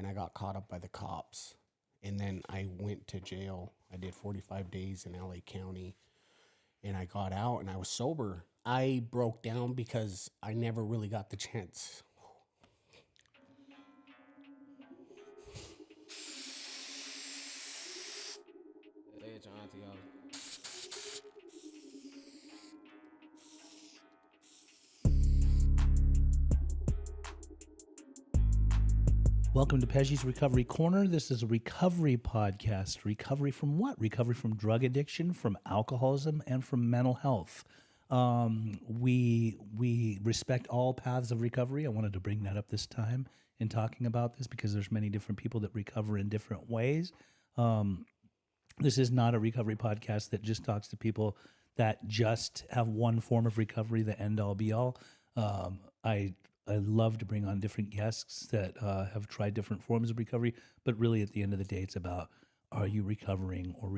and I got caught up by the cops. And then I went to jail. I did 45 days in LA County, and I got out and I was sober. I broke down because I never really got the chance. Welcome to Peggy's Recovery Corner. This is a recovery podcast. Recovery from what? Recovery from drug addiction, from alcoholism, and from mental health. We respect all paths of recovery. I wanted to bring that up this time in talking about this because there's many different people that recover in different ways. This is not a recovery podcast that just talks to people that just have one form of recovery, the end all be all. I love to bring on different guests that have tried different forms of recovery, but really at the end of the day, it's about, are you recovering or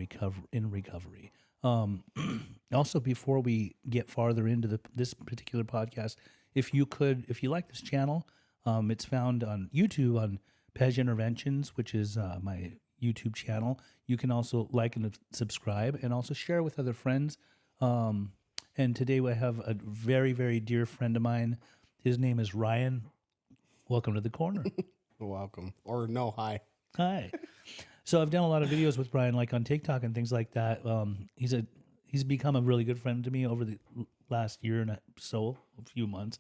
in recovery? Also, before we get farther into this particular podcast, if you like this channel, it's found on YouTube on Pej Interventions, which is my YouTube channel. You can also like and subscribe and also share with other friends. And today I have a very, very dear friend of mine. His name is Ryan. Welcome to the corner. Welcome. Or no, hi. Hi. So I've done a lot of videos with Ryan, like on TikTok and things like that. He's become a really good friend to me over the last year and a few months.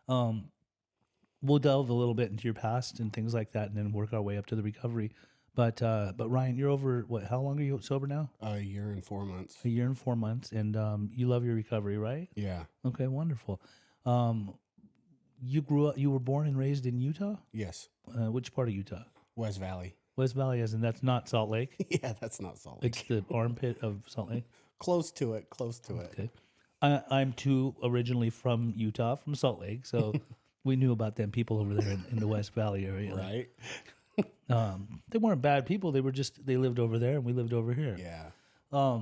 We'll delve a little bit into your past and things like that, and then work our way up to the recovery. But Ryan, you're over what? How long are you sober now? A year and 4 months. A year and 4 months, and you love your recovery, right? Yeah. Okay, wonderful. You were born and raised in Utah? Yes. Which part of Utah? West Valley. West Valley, as in that's not Salt Lake? Yeah, that's not Salt Lake. It's the armpit of Salt Lake? Close to it. Okay. I'm too originally from Utah, from Salt Lake, so we knew about them people over there in the West Valley area. Right. They weren't bad people. They lived over there and we lived over here. Yeah.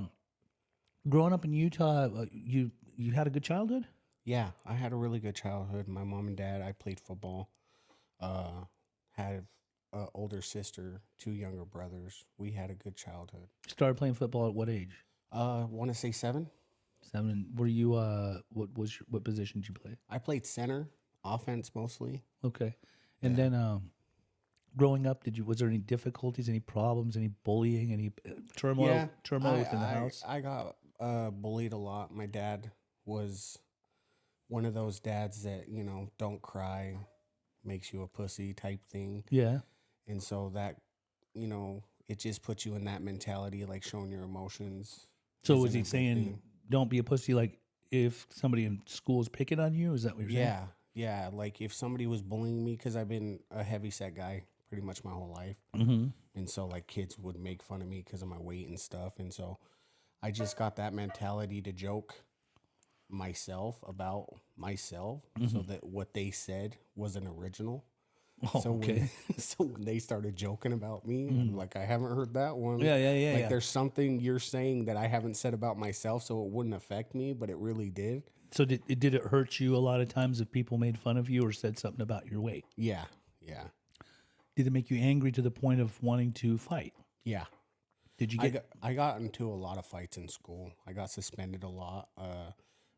Growing up in Utah, you had a good childhood? Yeah, I had a really good childhood. My mom and dad, I played football. Had an older sister, 2 younger brothers. We had a good childhood. Started playing football at what age? Want to say 7. 7. Were you what position did you play? I played center, offense mostly. Okay. And then growing up, was there any difficulties, any problems, any bullying, any turmoil within the house? I got bullied a lot. My dad was one of those dads that, don't cry, makes you a pussy type thing. Yeah. And so that, it just puts you in that mentality, like showing your emotions. So was he saying, don't be a pussy, like if somebody in school is picking on you? Is that what you're saying? Yeah. Like if somebody was bullying me, because I've been a heavy set guy pretty much my whole life. Mm-hmm. And so like kids would make fun of me because of my weight and stuff. And so I just got that mentality to joke myself about myself, so that what they said wasn't original. So when they started joking about me, I'm like, I haven't heard that one. Yeah. Like there's something you're saying that I haven't said about myself, so it wouldn't affect me, but it really did. So did it hurt you a lot of times if people made fun of you or said something about your weight? Yeah. Did it make you angry to the point of wanting to fight? Yeah. Did you I got into a lot of fights in school. I got suspended a lot.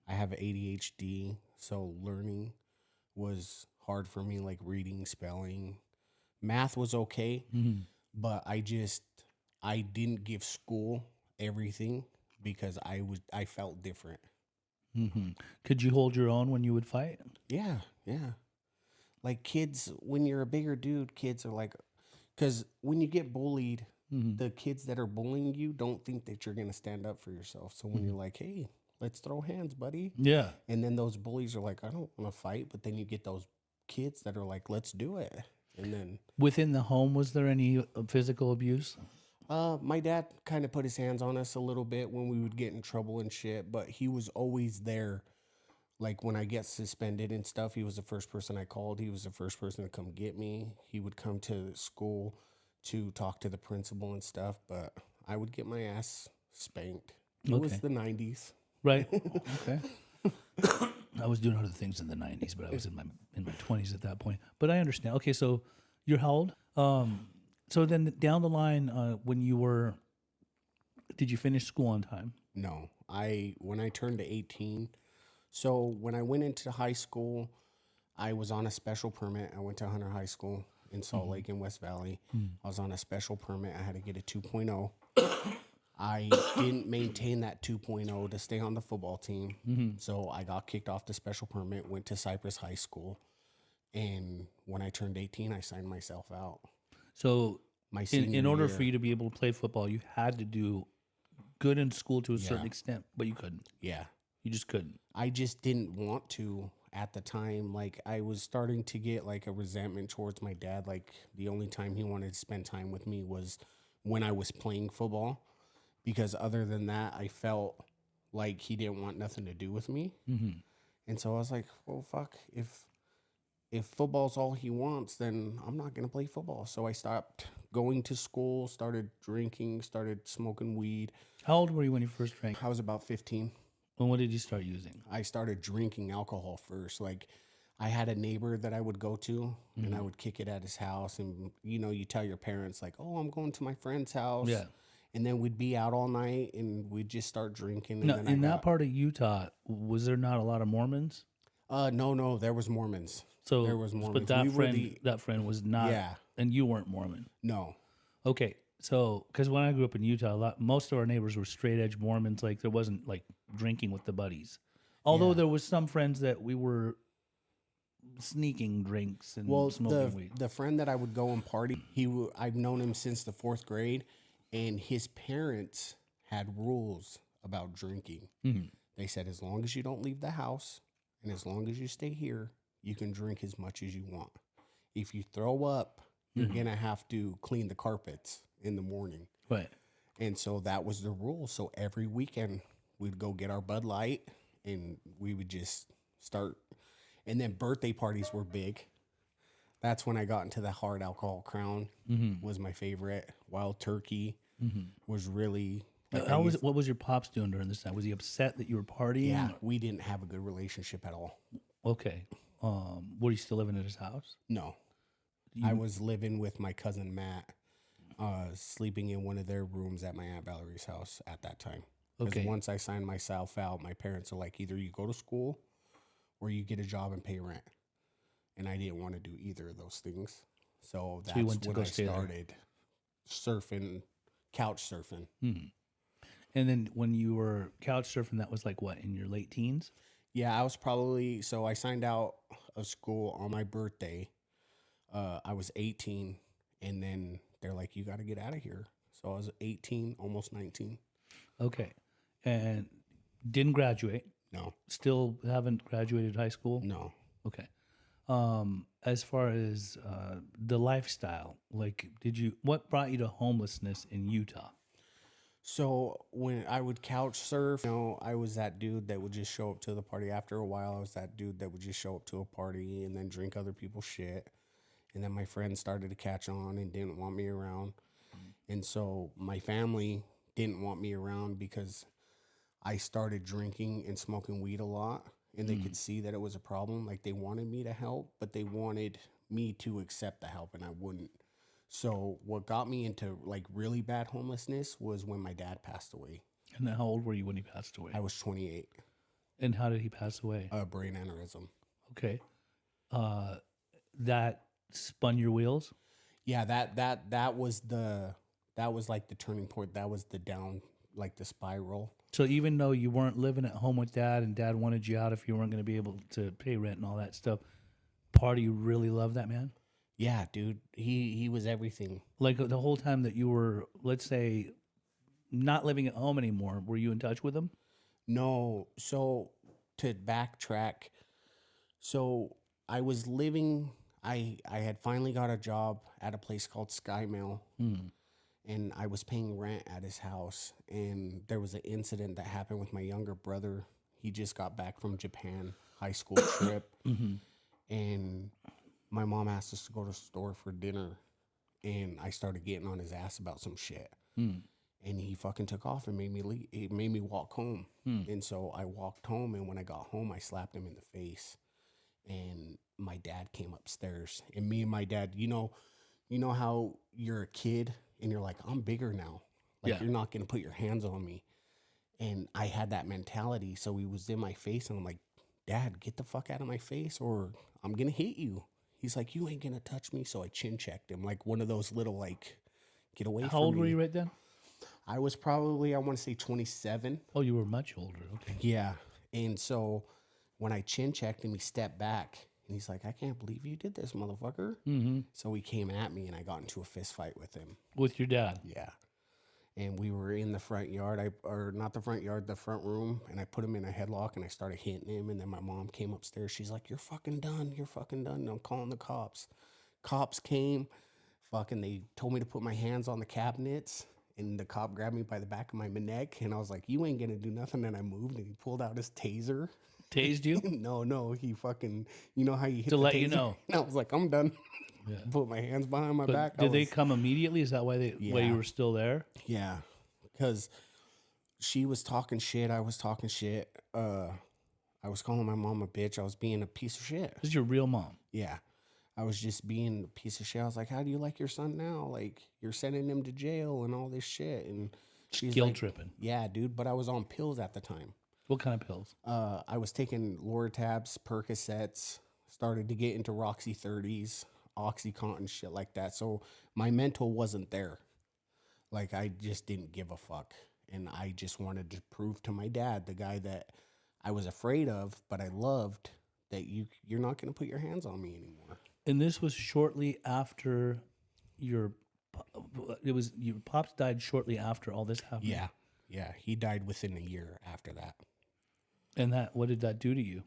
I have ADHD, so learning was hard for me, like reading, spelling. Math was okay, but I didn't give school everything because I felt different. Mm-hmm. Could you hold your own when you would fight? Yeah. Like kids, when you're a bigger dude, kids are like, because when you get bullied, the kids that are bullying you don't think that you're going to stand up for yourself. So when you're like, hey, let's throw hands, buddy. Yeah. And then those bullies are like, I don't want to fight. But then you get those kids that are like, let's do it. And then within the home, was there any physical abuse? My dad kind of put his hands on us a little bit when we would get in trouble and shit, but he was always there. Like when I get suspended and stuff, he was the first person I called. He was the first person to come get me. He would come to school to talk to the principal and stuff, but I would get my ass spanked. It was the 90s. Right. Okay. I was doing other things in the 90s, but I was in my 20s at that point. But I understand. Okay, so You're how old? So then down the line, did you finish school on time? No, when I turned to 18, so when I went into high school, I was on a special permit. I went to Hunter High School in Salt Lake in West Valley. I was on a special permit. I had to get a 2.0. I didn't maintain that 2.0 to stay on the football team. So I got kicked off the special permit, went to Cypress High School. And when I turned 18, I signed myself out. So My senior in order year, for you to be able to play football, you had to do good in school to a certain Yeah. extent, but you couldn't. yeah, You just couldn't. I just didn't want to at the time. Like, I was starting to get like a resentment towards my dad. Like, the only time he wanted to spend time with me was when I was playing football, because other than that, I felt like he didn't want nothing to do with me. And so I was like, well, fuck, if football's all he wants, then I'm not going to play football. So I stopped going to school, started drinking, started smoking weed. How old were you when you first drank? I was about 15. And what did you start using? I started drinking alcohol first. Like, I had a neighbor that I would go to, and I would kick it at his house. And, you tell your parents, like, oh, I'm going to my friend's house. Yeah. And then we'd be out all night, and we'd just start drinking. And Now, then in that part of Utah, was there not a lot of Mormons? No, there was Mormons. So There was Mormons. But that We were friend, that friend was not. Yeah. And you weren't Mormon. No. Okay, so because when I grew up in Utah, most of our neighbors were straight edge Mormons. Like there wasn't like drinking with the buddies. Although Yeah. there was some friends that we were sneaking drinks and Well, smoking weed. the friend that I would go and party, I've known him since the 4th grade, and his parents had rules about drinking. They said, as long as you don't leave the house and as long as you stay here, you can drink as much as you want. If you throw up, you're gonna have to clean the carpets in the morning. Right. And so that was the rule. So every weekend we'd go get our Bud Light, and we would just start. And then birthday parties were big. That's when I got into the hard alcohol. Crown was my favorite. Wild Turkey was really. Like, What was your pops doing during this time? Was he upset that you were partying? Yeah, we didn't have a good relationship at all. Okay. Were you still living at his house? No. I was living with my cousin Matt, sleeping in one of their rooms at my Aunt Valerie's house at that time. Because Okay. once I signed myself out, my parents are like, either you go to school or you get a job and pay rent. And I didn't want to do either of those things. So that's you went to when go I stay there. started surfing, couch surfing. And then when you were couch surfing, that was like what, in your late teens? Yeah, I was probably, so I signed out of school on my birthday. I was 18, and then they're like, you got to get out of here. So I was 18, almost 19. Okay. And didn't graduate. No, Still haven't graduated high school? no. Okay. As far as the lifestyle, like, what brought you to homelessness in Utah? So when I would couch surf, I was that dude that would just show up to the party. After a while, I was that dude that would just show up to a party and then drink other people's shit. And then my friends started to catch on and didn't want me around. And so my family didn't want me around because I started drinking and smoking weed a lot. And they could see that it was a problem. Like, they wanted me to help, but they wanted me to accept the help, and I wouldn't. So what got me into like really bad homelessness was when my dad passed away. And then how old were you when he passed away? I was 28. And how did he pass away? A brain aneurysm. Okay. That spun your wheels? Yeah, that was like the turning point. That was the down, like the spiral. So even though you weren't living at home with dad and dad wanted you out if you weren't going to be able to pay rent and all that stuff, part of you really loved that man? Yeah, dude. He was everything. Like the whole time that you were, let's say, not living at home anymore, were you in touch with him? No, so to backtrack, so I was living, I had finally got a job at a place called Sky Mail, and I was paying rent at his house, and there was an incident that happened with my younger brother. He just got back from Japan, high school trip, and my mom asked us to go to the store for dinner, and I started getting on his ass about some shit. And he fucking took off and made me leave. He made me walk home. And so I walked home, and when I got home, I slapped him in the face. And my dad came upstairs. And me and my dad, you know how you're a kid and you're like, I'm bigger now. Like, Yeah. you're not going to put your hands on me. And I had that mentality. So he was in my face and I'm like, Dad, get the fuck out of my face or I'm going to hit you. He's like, you ain't going to touch me. So I chin checked him, like one of those little, like, get away How from old me. were you right then? I was probably, I want to say 27. Oh, you were much older. Okay. Yeah. And so when I chin checked him, he stepped back and he's like, I can't believe you did this, motherfucker. Mm-hmm. So he came at me and I got into a fist fight with him. With your dad. Yeah. And we were in the front yard, or not the front yard, the front room, and I put him in a headlock and I started hitting him. And then my mom came upstairs. She's like, you're fucking done. You're fucking done. And I'm calling the cops. Cops came. Fucking, they told me to put my hands on the cabinets. And the cop grabbed me by the back of my neck. And I was like, you ain't going to do nothing. And I moved and he pulled out his taser. Tased you? No, he fucking, you know how you hit To the let taser? you know. And I was like, I'm done. Yeah. Put my hands behind my But back. did they come immediately? Is that why why you were still there? Yeah, because she was talking shit. I was talking shit. I was calling my mom a bitch. I was being a piece of shit. This is your real mom. Yeah, I was just being a piece of shit. I was like, how do you like your son now? Like, you're sending him to jail and all this shit. And she's Guilt like, tripping. yeah, dude, but I was on pills at the time. What kind of pills? I was taking Lortabs, Percocets, started to get into Roxy 30s, Oxycontin, shit like that. So my mental wasn't there. Like, I just didn't give a fuck. And I just wanted to prove to my dad, the guy that I was afraid of, but I loved, that you're not going to put your hands on me anymore. And this was shortly after your pops died shortly after all this happened. Yeah. He died within a year after that. And what did that do to you?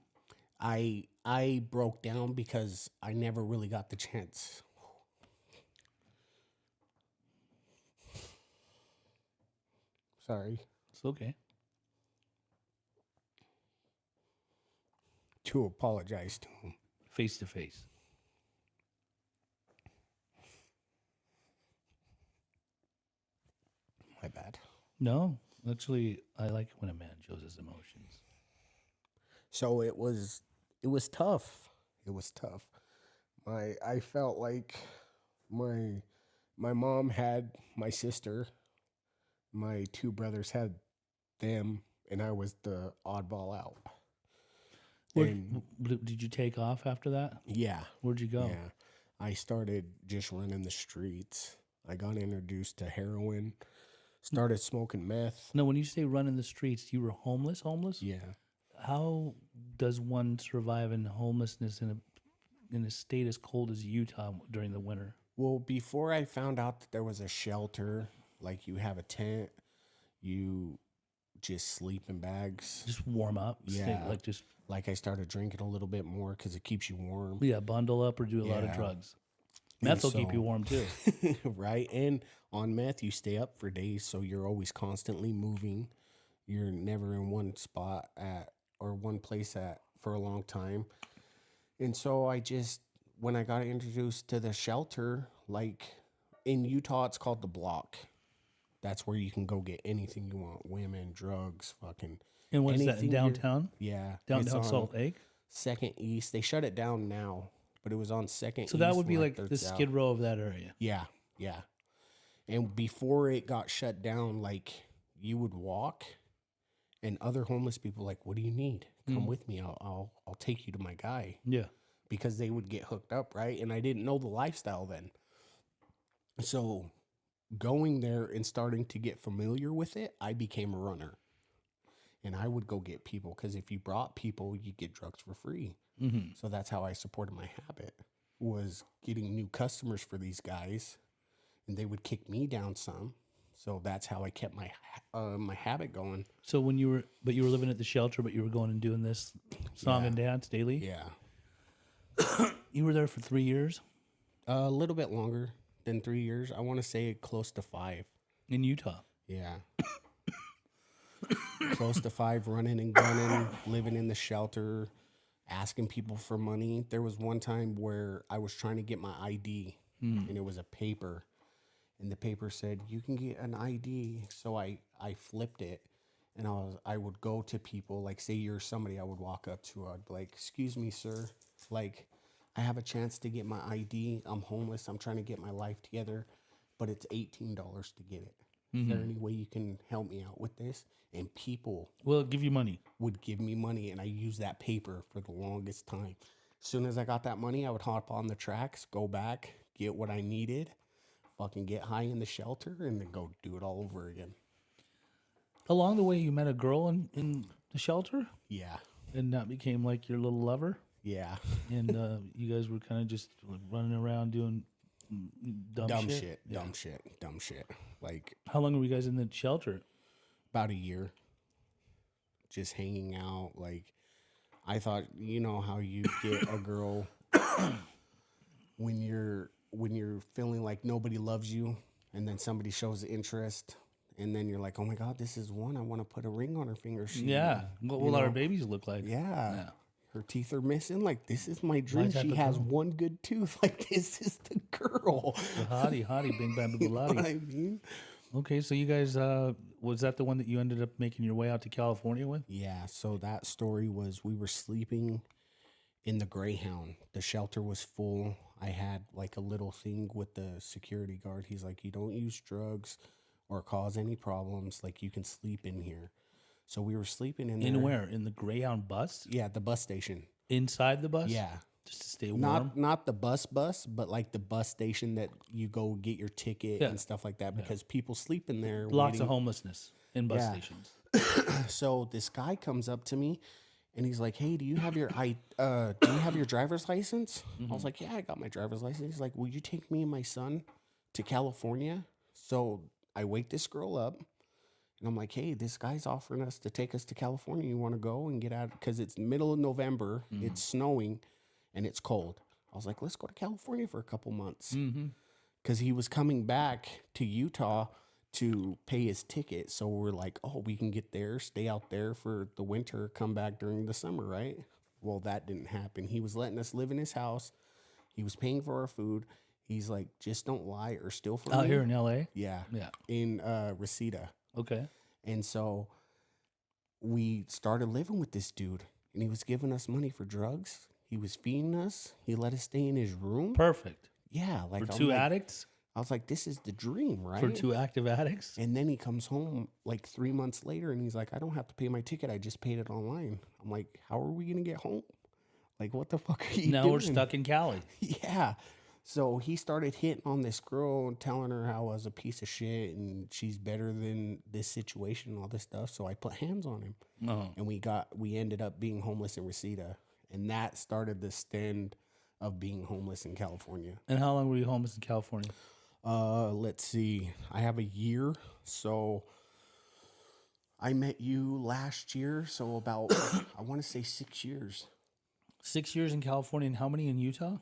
I broke down because I never really got the chance. Sorry. It's okay. To apologize to him. Face to face. My bad. No, actually, I like when a man shows his emotions. So it was tough. It was tough. I felt like my mom had my sister, my two brothers had them, and I was the oddball out. Did you take off after that? Yeah. Where'd you go? Yeah. I started just running the streets. I got introduced to heroin, started smoking meth. No, when you say running the streets, you were homeless? Homeless? Yeah. How does one survive in homelessness in a state as cold as Utah during the winter? Well, before I found out that there was a shelter, like you have a tent, you just sleep in bags. Just warm up? Yeah. Like I started drinking a little bit more because it keeps you warm. Yeah, bundle up or do a lot of drugs. Meth will keep you warm too. Right. And on meth, you stay up for days, so you're always constantly moving. You're never in one spot or one place for a long time. And so when I got introduced to the shelter, like in Utah, it's called the Block. That's where you can go get anything you want. Women, drugs, fucking And what is that, in downtown? Yeah. Downtown Salt Lake? 2nd East. They shut it down now, but it was on 2nd East. So that would be like the Skid Row of that area. Yeah. And before it got shut down, like, you would walk and other homeless people like, what do you need? Come with me. I'll take you to my guy. Yeah. Because they would get hooked up, right? And I didn't know the lifestyle then. So going there and starting to get familiar with it, I became a runner. And I would go get people because if you brought people, you get drugs for free. Mm-hmm. So that's how I supported my habit, was getting new customers for these guys. And they would kick me down some. So that's how I kept my habit going. So when you were living at the shelter, but you were going and doing this song and dance daily? Yeah. You were there for 3 years? A little bit longer than 3 years. I want to say close to 5. In Utah? Yeah. Close to 5, running and gunning, living in the shelter, asking people for money. There was one time where I was trying to get my ID, and it was a paper. And the paper said, you can get an ID. So I flipped it, and I would go to people, like, say you're somebody I would walk up to. I'd be like, excuse me, sir. Like, I have a chance to get my ID. I'm homeless. I'm trying to get my life together, but it's $18 to get it. Is there any way you can help me out with this? And people Well, give you money. would give me money, and I used that paper for the longest time. As soon as I got that money, I would hop on the tracks, go back, get what I needed, fucking get high in the shelter, and then go do it all over again. Along the way, you met a girl in the shelter, Yeah. and that became like your little lover. Yeah. And you guys were kind of just like running around doing dumb shit. Dumb shit. Like How long were you guys in the shelter? about a year. Just hanging out. Like I thought, you know how you get a girl when you're feeling like nobody loves you, and then somebody shows interest, and then you're like, oh my God, this is one. I want to put a ring on her finger. What will our babies look like? Yeah. Her teeth are missing. Like, this is my dream. type She of has girl. one good tooth. Like, this is the girl. The hottie, bing bang You know what boolati. I mean? Okay, so you guys, was that the one that you ended up making your way out to California with? Yeah. So that story was, we were sleeping in the Greyhound. The shelter was full. I had like a little thing with the security guard. He's like, you don't use drugs or cause any problems. Like, you can sleep in here. So we were sleeping in there. In where? In the Greyhound bus? Yeah, the bus station. Inside the bus? Yeah. Just to stay warm? Not the bus, but like the bus station that you go get your ticket and stuff like that, because people sleep in there. Lots waiting. of homelessness in bus Yeah. stations. So this guy comes up to me and he's like, hey, do you have your driver's license? I was like, yeah, I got my driver's license. He's like, will you take me and my son to California? So I wake this girl up. And I'm like, hey, this guy's offering us to take us to California. You want to go and get out? Because it's middle of November. It's snowing and it's cold. I was like, let's go to California for a couple months. Because he was coming back to Utah to pay his ticket. So we're like, oh, we can get there, stay out there for the winter, come back during the summer, right? Well, that didn't happen. He was letting us live in his house. He was paying for our food. He's like, just don't lie or steal from me. Out here in L.A.? Yeah. Yeah. In Reseda. Okay. And so we started living with this dude, and he was giving us money for drugs. He was feeding us. He let us stay in his room. Perfect. Yeah. Like For I'm two like- addicts? I was like, this is the dream, right? For two active addicts? And then he comes home like 3 months later, and he's like, I don't have to pay my ticket. I just paid it online. I'm like, how are we going to get home? Like, what the fuck are you Now doing? we're stuck in Cali. Yeah. So he started hitting on this girl and telling her how I was a piece of shit and she's better than this situation and all this stuff. So I put hands on him. Oh. And we ended up being homeless in Reseda. And that started the stand of being homeless in California. And how long were you homeless in California? Let's see. I have a year. So I met you last year. So about, I want to say 6 years. 6 years in California, and how many in Utah?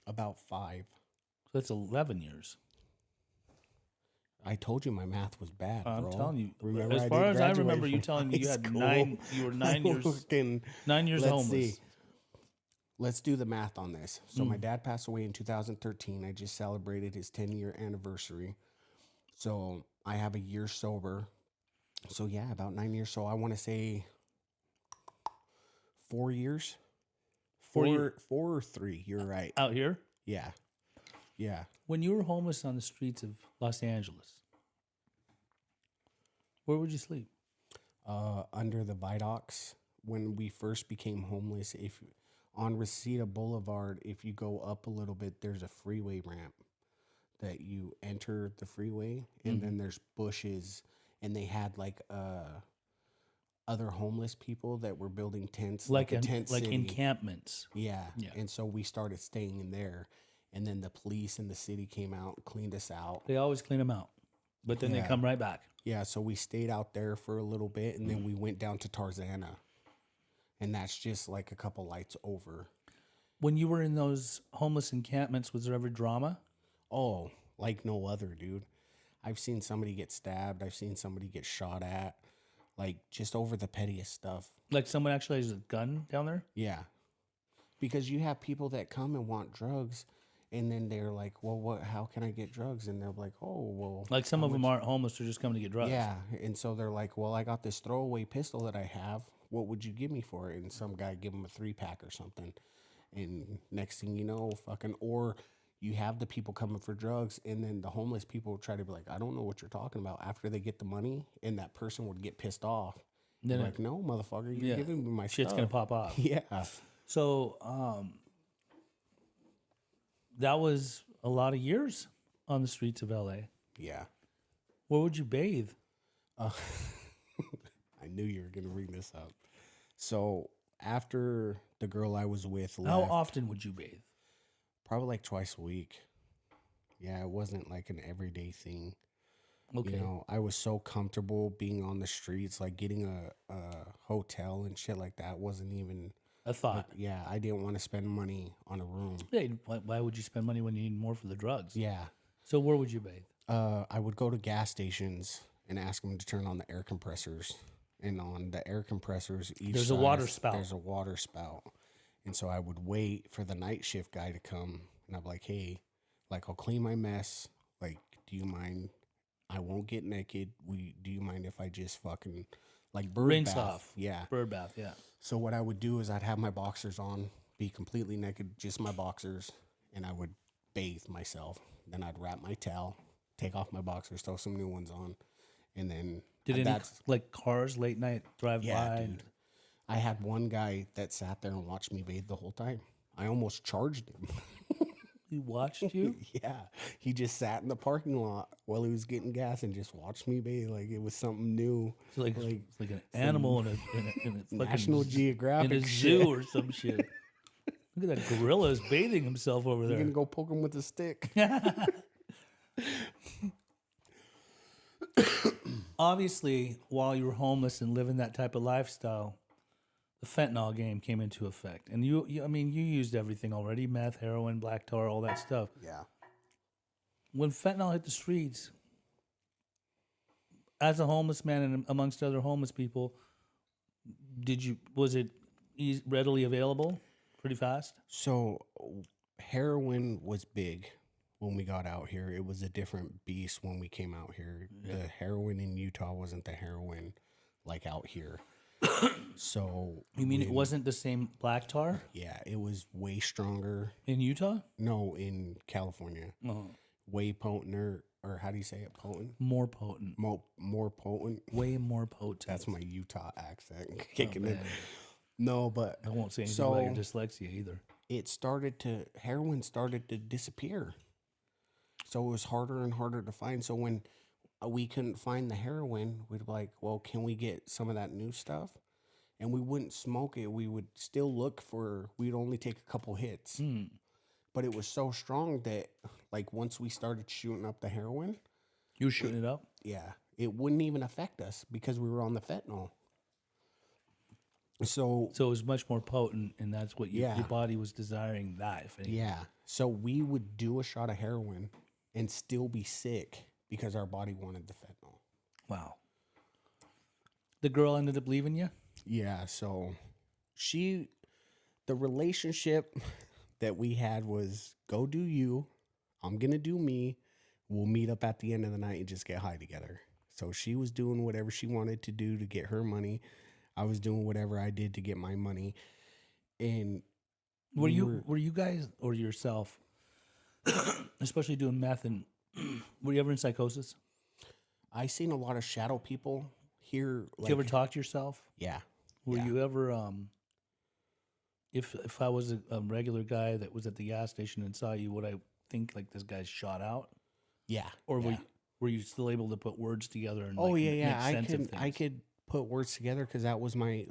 About 5. So that's 11 years. I told you my math was bad, bro. I'm telling you. Remember, as I far did as I graduate remember, you from telling me you high had school. you were 9 years, Fucking- 9 years Let's homeless. see. Let's do the math on this. So my dad passed away in 2013. I just celebrated his 10-year anniversary. So I have a year sober. So yeah, about 9 years. So I want to say 4 years. 4 or 3. You're right. Out here? Yeah. Yeah. When you were homeless on the streets of Los Angeles, where would you sleep? Under the Vidocs. When we first became homeless, if on Reseda Boulevard, if you go up a little bit, there's a freeway ramp that you enter the freeway, and then there's bushes, and they had like other homeless people that were building tents, like a tent city. encampments. Yeah. Yeah. And so we started staying in there, and then the police and the city came out, cleaned us out. They always clean them out, but then they Yeah. come right back. Yeah, so we stayed out there for a little bit, and then we went down to Tarzana, and that's just like a couple lights over. When you were in those homeless encampments, was there ever drama? Oh, like no other, dude. I've seen somebody get stabbed. I've seen somebody get shot at, like just over the pettiest stuff. Like someone actually has a gun down there? Yeah, because you have people that come and want drugs, and then they're like, well, what? How can I get drugs? And they're like, oh, well. Like some of them aren't homeless, they're just coming to get drugs. Yeah, and so they're like, well, I got this throwaway pistol that I have. What would you give me for it? And some guy give him a 3-pack or something. And next thing you know, fucking, or you have the people coming for drugs, and then the homeless people try to be like, I don't know what you're talking about, after they get the money, and that person would get pissed off. Then Like, no, motherfucker, you're yeah, giving me my shit's stuff. gonna pop off. Yeah. So that was a lot of years on the streets of LA. Yeah. Where would you bathe? I knew you were going to bring this up. So after the girl I was with left, How often would you bathe? probably like twice a week. Yeah, it wasn't like an everyday thing. Okay. You know, I was so comfortable being on the streets, like getting a hotel and shit like that wasn't even, A thought. yeah, I didn't want to spend money on a room. Yeah, why would you spend money when you need more for the drugs? Yeah. So where would you bathe? I would go to gas stations and ask them to turn on the air compressors. And on the air compressors, There's a water spout. There's a water spout. And so I would wait for the night shift guy to come. And I'm like, hey, like, I'll clean my mess. Like, do you mind? I won't get naked. Do you mind if I just fucking, like, bird Rinse bath? off. Yeah. Bird bath, yeah. So what I would do is I'd have my boxers on, be completely naked, just my boxers, and I would bathe myself. Then I'd wrap my towel, take off my boxers, throw some new ones on, and then Did any like cars late night drive by? dude. I had one guy that sat there and watched me bathe the whole time. I almost charged him. He watched you? Yeah, he just sat in the parking lot while he was getting gas and just watched me bathe like it was something new. It's like an animal in a fucking National Geographic in a shit. zoo or some shit. Look at that gorilla is bathing himself over You're there. gonna go poke him with a stick. Obviously, while you were homeless and living that type of lifestyle, the fentanyl game came into effect. And I mean, you used everything already: meth, heroin, black tar, all that stuff. Yeah. When fentanyl hit the streets, as a homeless man and amongst other homeless people, was it readily available pretty fast? So heroin was big when we got out here. It was a different beast when we came out here. Yeah. The heroin in Utah wasn't the heroin like out here. So you mean it wasn't the same black tar? Yeah, it was way stronger. In Utah? No, in California. Uh-huh. Way potenter, or how do you say it? Potent? More potent. More potent. Way more potent. That's my Utah accent kicking in. No, but I won't say anything about your dyslexia either. Heroin started to disappear. So it was harder and harder to find. So when we couldn't find the heroin, we'd be like, well, can we get some of that new stuff? And we wouldn't smoke it. We would still we'd only take a couple hits. But it was so strong that, like, once we started shooting up the heroin. You were shooting it up? Yeah. It wouldn't even affect us because we were on the fentanyl. So it was much more potent, and that's what your body was desiring that. If anything. Yeah. So we would do a shot of heroin and still be sick because our body wanted the fentanyl. Wow. The girl ended up leaving you? Yeah. So the relationship that we had was, go do you, I'm going to do me. We'll meet up at the end of the night and just get high together. So she was doing whatever she wanted to do to get her money. I was doing whatever I did to get my money. And were you guys or yourself, especially doing meth, and were you ever in psychosis? I seen a lot of shadow people here. Did you ever talk to yourself? Yeah. Were you ever, if I was a regular guy that was at the gas station and saw you, would I think like this guy's shot out? Yeah. Or were you still able to put words together and make sense of things? I could put words together because that was my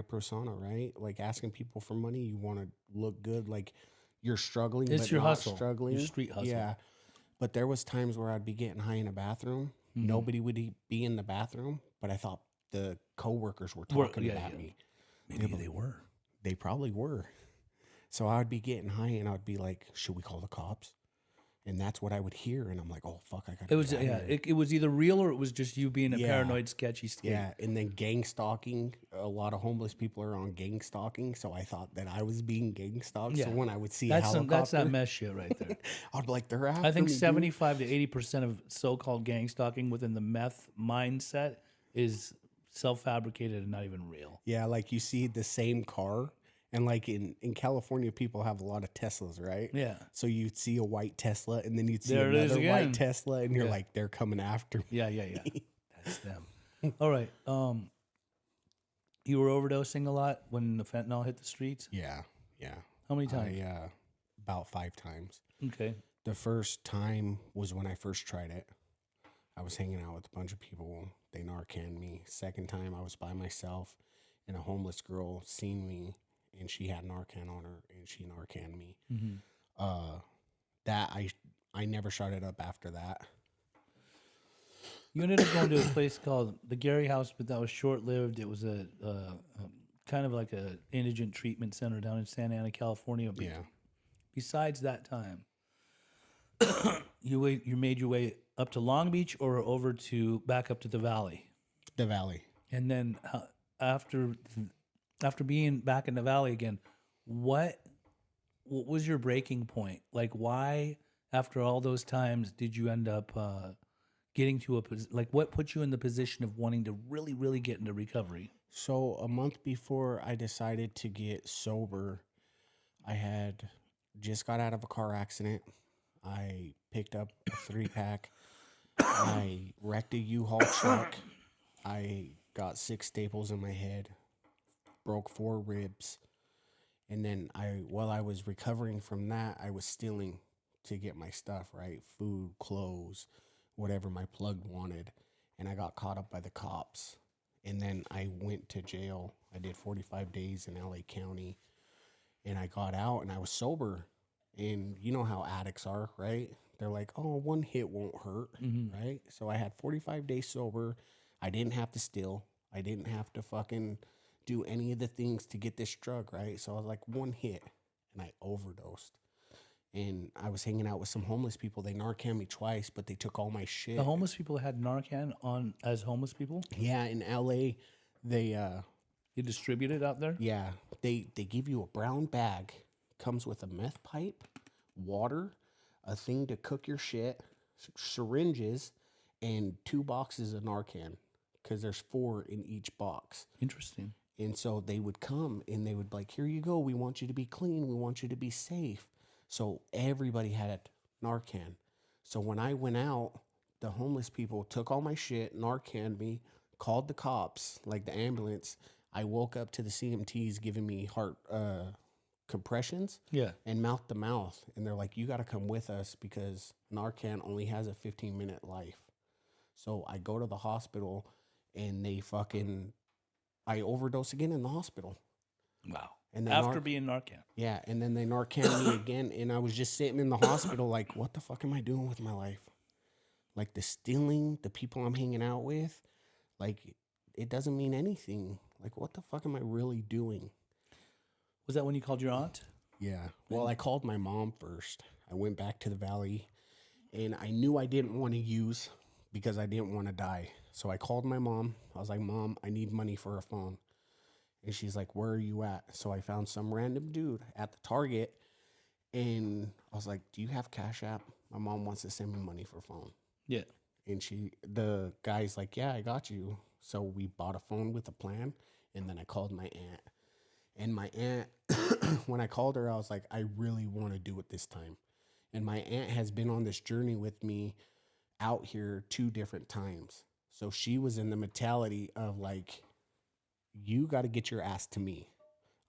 persona, right? Like asking people for money, you want to look good, like you're struggling. It's but your not hustle, struggling. your street hustle. Yeah, but there was times where I'd be getting high in a bathroom. Mm-hmm. Nobody would be in the bathroom, but I thought the coworkers were talking about me. Maybe they were. They probably were. So I would be getting high, and I'd be like, "Should we call the cops?" And that's what I would hear, and I'm like, "Oh fuck, I got." It was either real or it was just you being a paranoid, sketchy skate. Yeah, and then gang stalking. A lot of homeless people are on gang stalking, so I thought that I was being gang stalked. Yeah. So when I would see a helicopter, that's that mess shit right there. I'd be like, "They're after me." I think 75 to 80% of so-called gang stalking within the meth mindset is self-fabricated and not even real. Yeah, like you see the same car, And like in California, people have a lot of Teslas, right? Yeah. So you'd see a white Tesla, and then you'd see There it is another again. white Tesla, and you're Yeah. like, they're coming after me. Yeah. That's them. All right. You were overdosing a lot when the fentanyl hit the streets? Yeah. How many times? About 5 times. Okay. The first time was when I first tried it. I was hanging out with a bunch of people. They Narcaned me. Second time, I was by myself, and a homeless girl seen me, and she had Narcan on her, and she Narcaned me. That I never shot it up after that. You ended up going to a place called the Gary House, but that was short-lived. It was a kind of like a indigent treatment center down in Santa Ana, California. But Yeah. besides that time, you made your way up to Long Beach or back up to the Valley, The Valley. and then after being back in the Valley again, what was your breaking point? Like, why after all those times did you end up getting to what put you in the position of wanting to really, really get into recovery? So a month before I decided to get sober, I had just got out of a car accident. I picked up a 3-pack. I wrecked a U-Haul truck. I got 6 staples in my head, broke 4 ribs. And then while I was recovering from that, I was stealing to get my stuff, right? Food, clothes, whatever my plug wanted. And I got caught up by the cops. And then I went to jail. I did 45 days in LA County. And I got out and I was sober. And you know how addicts are, right? They're like, oh, 1 hit won't hurt, right? So I had 45 days sober. I didn't have to steal. I didn't have to fucking do any of the things to get this drug, right? So I was like, 1 hit, and I overdosed. And I was hanging out with some homeless people. They Narcan me twice, but they took all my shit. The homeless people had Narcan on as homeless people? Yeah, in LA, they You distribute it out there? yeah, they give you a brown bag, comes with a meth pipe, water, a thing to cook your shit, syringes, and 2 boxes of Narcan, because there's 4 in each box. Interesting. And so they would come and they would like, here you go. We want you to be clean. We want you to be safe. So everybody had Narcan. So when I went out, the homeless people took all my shit, Narcaned me, called the cops, like the ambulance. I woke up to the CMTs giving me heart compressions Yeah. and mouth to mouth. And they're like, you got to come with us because Narcan only has a 15-minute life. So I go to the hospital and I overdose again in the hospital. Wow. And then After being Narcan. Yeah, and then they Narcan me again, and I was just sitting in the hospital like, what the fuck am I doing with my life? Like the stealing, the people I'm hanging out with, like it doesn't mean anything. Like what the fuck am I really doing? Was that when you called your aunt? Yeah. Well, I called my mom first. I went back to the Valley, and I knew I didn't want to use because I didn't want to die. So I called my mom. I was like, Mom, I need money for a phone. And she's like, where are you at? So I found some random dude at the Target, and I was like, do you have Cash App? My mom wants to send me money for phone. Yeah. And the guy's like, yeah, I got you. So we bought a phone with a plan, and then I called my aunt. And my aunt, when I called her, I was like, I really want to do it this time. And my aunt has been on this journey with me out here 2 different times. So she was in the mentality of like, you got to get your ass to me.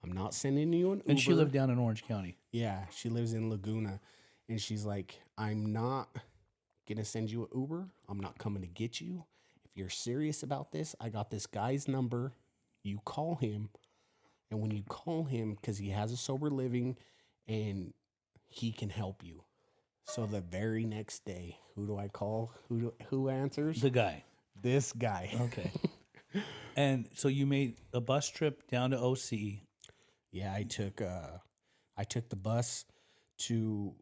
I'm not sending you an Uber. And she lived down in Orange County. Yeah, she lives in Laguna. And she's like, I'm not going to send you an Uber. I'm not coming to get you. If you're serious about this, I got this guy's number. You call him. And when you call him, because he has a sober living and he can help you. So the very next day, who do I call? Who answers? The guy. This guy. Okay. And so you made a bus trip down to OC. Yeah, I took the bus to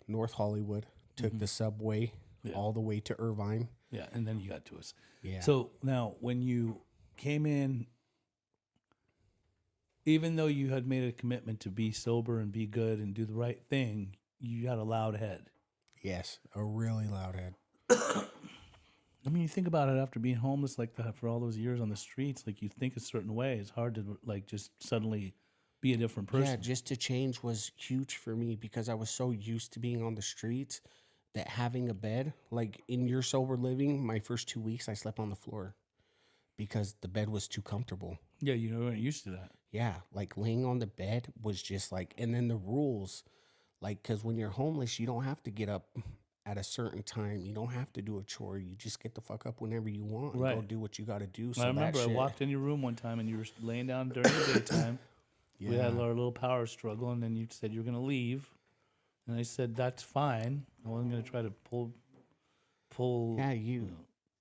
North Hollywood, took the subway all the way to Irvine. Yeah, and then you got to us. Yeah. So now when you came in, even though you had made a commitment to be sober and be good and do the right thing, you had a loud head. Yes, a really loud head. I mean, you think about it after being homeless like that for all those years on the streets, like you think a certain way. It's hard to like just suddenly be a different Yeah, person. just to change was huge for me because I was so used to being on the streets that having a bed, like in your sober living, my first 2 weeks I slept on the floor because the bed was too comfortable. Yeah, you weren't used to that. Yeah, like laying on the bed was just like, and then the rules, like, because when you're homeless, you don't have to get up at a certain time. You don't have to do a chore. You just get the fuck up whenever you want and go Right. do what you got to do. I So that remember I shit, walked in your room one time and you were laying down during the daytime. We had yeah, our little power struggle, and then you said you were going to leave. And I said, that's fine. I wasn't going to try to pull. yeah,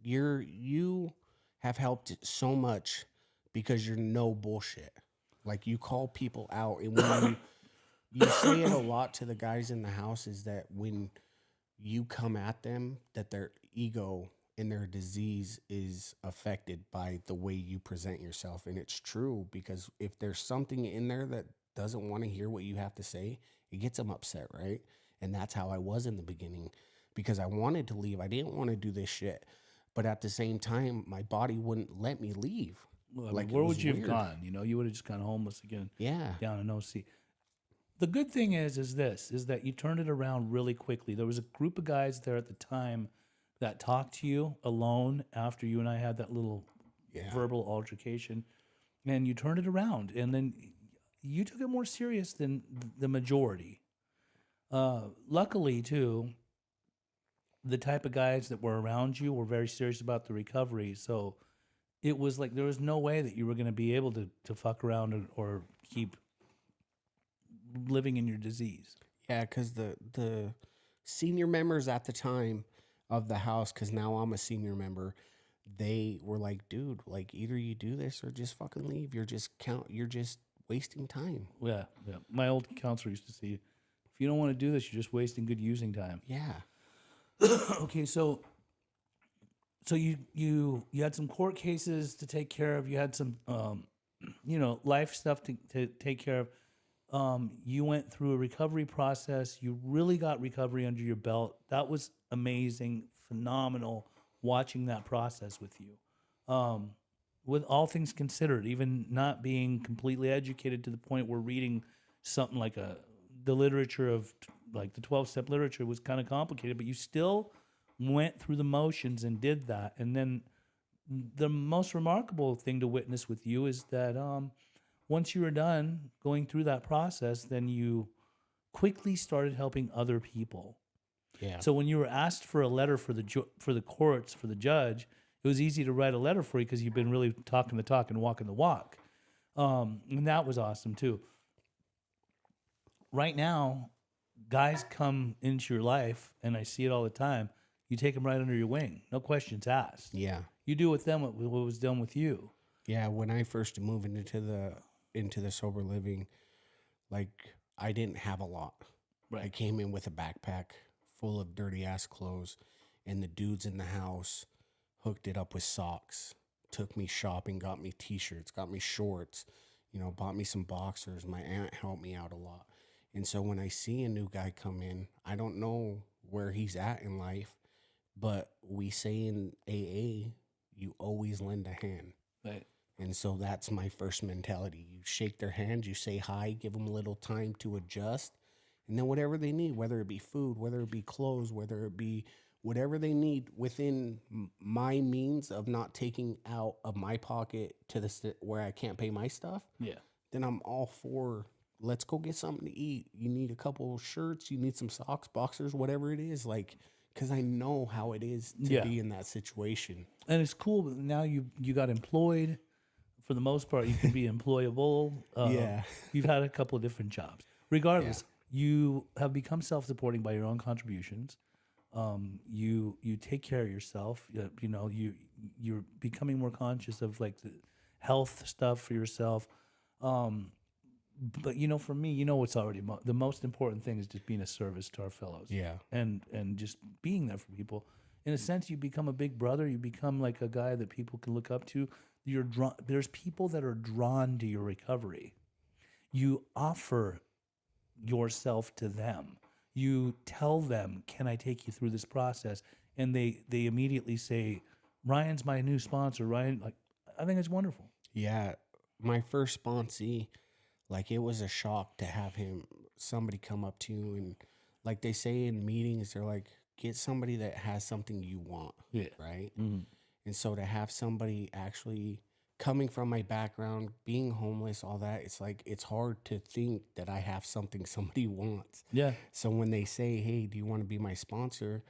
you have helped so much because you're no bullshit. Like you call people out, and when you say it a lot to the guys in the house is that when you come at them, that their ego and their disease is affected by the way you present yourself. And it's true because if there's something in there that doesn't want to hear what you have to say, it gets them upset, right? And that's how I was in the beginning because I wanted to leave. I didn't want to do this shit. But at the same time, my body wouldn't let me leave. Well, I mean, Like it where was would you have weird. gone? You would have just gone homeless again, Yeah. down in OC. The good thing is that you turned it around really quickly. There was a group of guys there at the time that talked to you alone after you and I had that little Yeah. verbal altercation, and you turned it around, and then you took it more serious than the majority. Luckily, too, the type of guys that were around you were very serious about the recovery, so it was like there was no way that you were going to be able to fuck around or keep living in your disease. Yeah, because the senior members at the time of the house, because now I'm a senior member, they were like, dude, like either you do this or just fucking leave. You're just wasting time. Yeah, yeah. My old counselor used to say, if you don't want to do this, you're just wasting good using time. Yeah. Okay, so you had some court cases to take care of. You had some life stuff to take care of. You went through a recovery process. You really got recovery under your belt. That was amazing, phenomenal watching that process with you. With all things considered, even not being completely educated to the point where reading something like the literature of like the 12-step literature was kind of complicated, but you still went through the motions and did that. And then the most remarkable thing to witness with you is that once you were done going through that process, then you quickly started helping other people. Yeah. So when you were asked for a letter for the courts, for the judge, it was easy to write a letter for you because you've been really talking the talk and walking the walk. And that was awesome too. Right now, guys come into your life, and I see it all the time. You take them right under your wing. No questions asked. Yeah. You do with them what was done with you. Yeah. When I first moved into the sober living, like I didn't have a lot. Right. I came in with a backpack full of dirty ass clothes, and the dudes in the house hooked it up with socks, took me shopping, got me t-shirts, got me shorts, bought me some boxers. My aunt helped me out a lot. And so when I see a new guy come in, I don't know where he's at in life, but we say in AA, you always lend a hand. Right. And so that's my first mentality. You shake their hand, you say hi, give them a little time to adjust, and then whatever they need, whether it be food, whether it be clothes, whether it be whatever they need within my means of not taking out of my pocket to where I can't pay my stuff, Yeah. then I'm all for, let's go get something to eat. You need a couple of shirts, you need some socks, boxers, whatever it is, like, because I know how it is to be in that situation. And it's cool, but now you got employed. For the most part, you can be employable. Yeah. You've had a couple of different jobs. Regardless, you have become self-supporting by your own contributions. You take care of yourself. You're becoming more conscious of like the health stuff for yourself. But for me, what's already the most important thing is just being a service to our fellows. Yeah. And just being there for people. In a sense, you become a big brother. You become like a guy that people can look up to. There's people that are drawn to your recovery. You offer yourself to them. You tell them, "Can I take you through this process?" And they immediately say, "Ryan's my new sponsor." Ryan, like, I think it's wonderful. Yeah. My first sponsee, Like, it was a shock to have somebody come up to you, and like they say in meetings, they're like, get somebody that has something you want, Yeah. right? Mm. And so to have somebody actually coming from my background, being homeless, all that, it's like, it's hard to think that I have something somebody wants. Yeah. So when they say, hey, do you want to be my sponsor?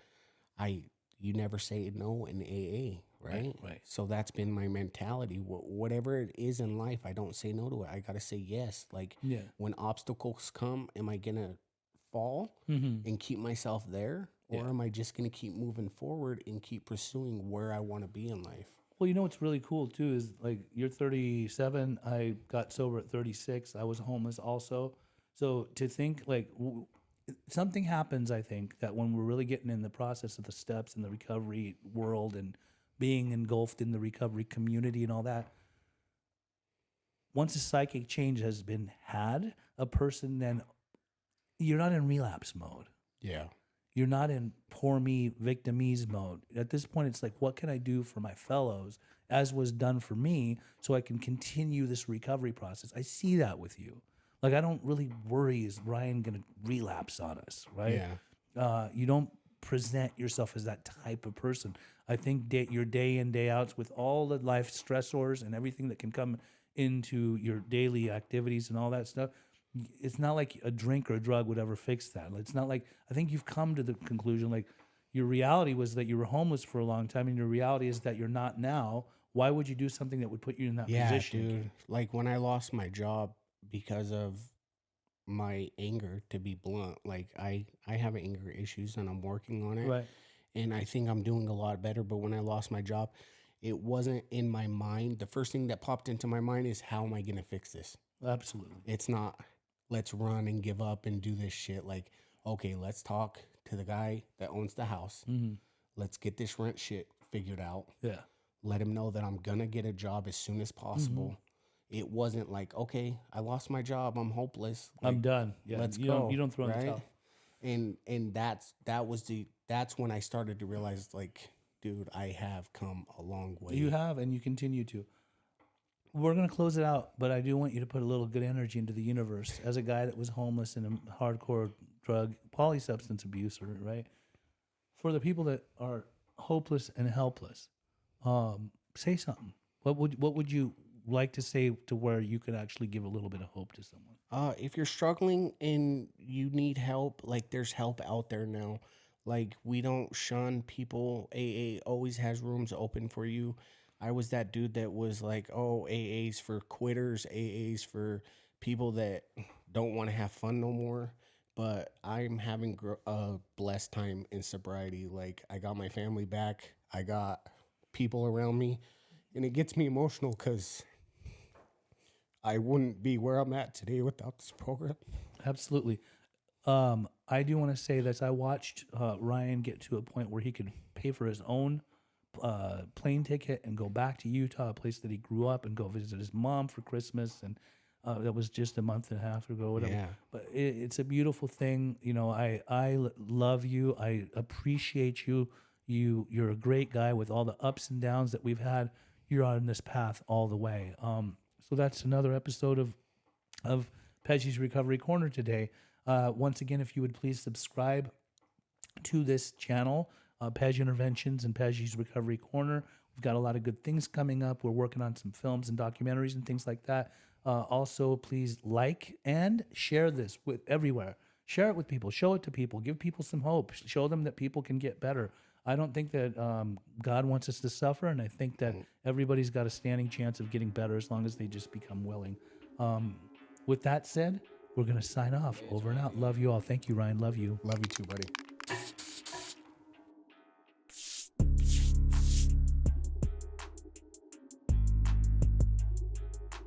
You never say no in AA, right? Right. So that's been my mentality. Whatever it is in life, I don't say no to it. I got to say yes. Like, Yeah. when obstacles come, am I going to fall Mm-hmm. and keep myself there? Or Yeah. am I just going to keep moving forward and keep pursuing where I want to be in life? Well, you know what's really cool too is like you're 37. I got sober at 36. I was homeless also. So to think like something happens, I think that when we're really getting in the process of the steps in the recovery world and being engulfed in the recovery community and all that, once a psychic change has been had, a person then you're not in relapse mode. Yeah. You're not in poor me, victimese mode. At this point, it's like, what can I do for my fellows, as was done for me, so I can continue this recovery process? I see that with you. Like, I don't really worry, is Ryan going to relapse on us, right? Yeah. You don't present yourself as that type of person. I think your day in, day outs with all the life stressors and everything that can come into your daily activities and all that stuff, it's not like a drink or a drug would ever fix that. It's not like, I think you've come to the conclusion, like, your reality was that you were homeless for a long time, and your reality is that you're not now. Why would you do something that would put you in that Yeah, position dude. again? Like, when I lost my job because of my anger, to be blunt, like, I have anger issues and I'm working on it. Right. And I think I'm doing a lot better. But when I lost my job, it wasn't in my mind. The first thing that popped into my mind is, how am I going to fix this? Absolutely. It's not, let's run and give up and do this shit. Like, okay, let's talk to the guy that owns the house. Mm-hmm. Let's get this rent shit figured out. Yeah. Let him know that I'm going to get a job as soon as possible. It wasn't like, okay, I lost my job, I'm hopeless. Like, I'm done. Yeah. let's you go. You don't throw in the right? towel. And that's when I started to realize, like, dude, I have come a long way. You have, and you continue to. We're going to close it out, but I do want you to put a little good energy into the universe. As a guy that was homeless and a hardcore drug, polysubstance abuser, right? For the people that are hopeless and helpless, say something. What would you like to say to where you could actually give a little bit of hope to someone? If you're struggling and you need help, like, there's help out there now. Like, we don't shun people. AA always has rooms open for you. I was that dude that was like, oh, AA's for quitters, AA's for people that don't want to have fun no more. But I'm having a blessed time in sobriety. Like, I got my family back. I got people around me. And it gets me emotional because I wouldn't be where I'm at today without this program. Absolutely. I do want to say that I watched Ryan get to a point where he could pay for his own plane ticket and go back to Utah, a place that he grew up, and go visit his mom for Christmas. And that was just a month and a half ago, whatever. Yeah. But it's a beautiful thing. You know, I love you. I appreciate you. You're a great guy with all the ups and downs that we've had. You're on this path all the way. So that's another episode of Pesci's Recovery Corner today. Once again, if you would please subscribe to this channel, Pesci Interventions and Pesci's Recovery Corner. We've got a lot of good things coming up. We're working on some films and documentaries and things like that. Also, please like and share this with everywhere. Share it with people. Show it to people. Give people some hope. Show them that people can get better. I don't think that God wants us to suffer, and I think that everybody's got a standing chance of getting better as long as they just become willing. With that said, we're going to sign off. Over and out. Love you all. Thank you, Ryan. Love you. Love you too, buddy.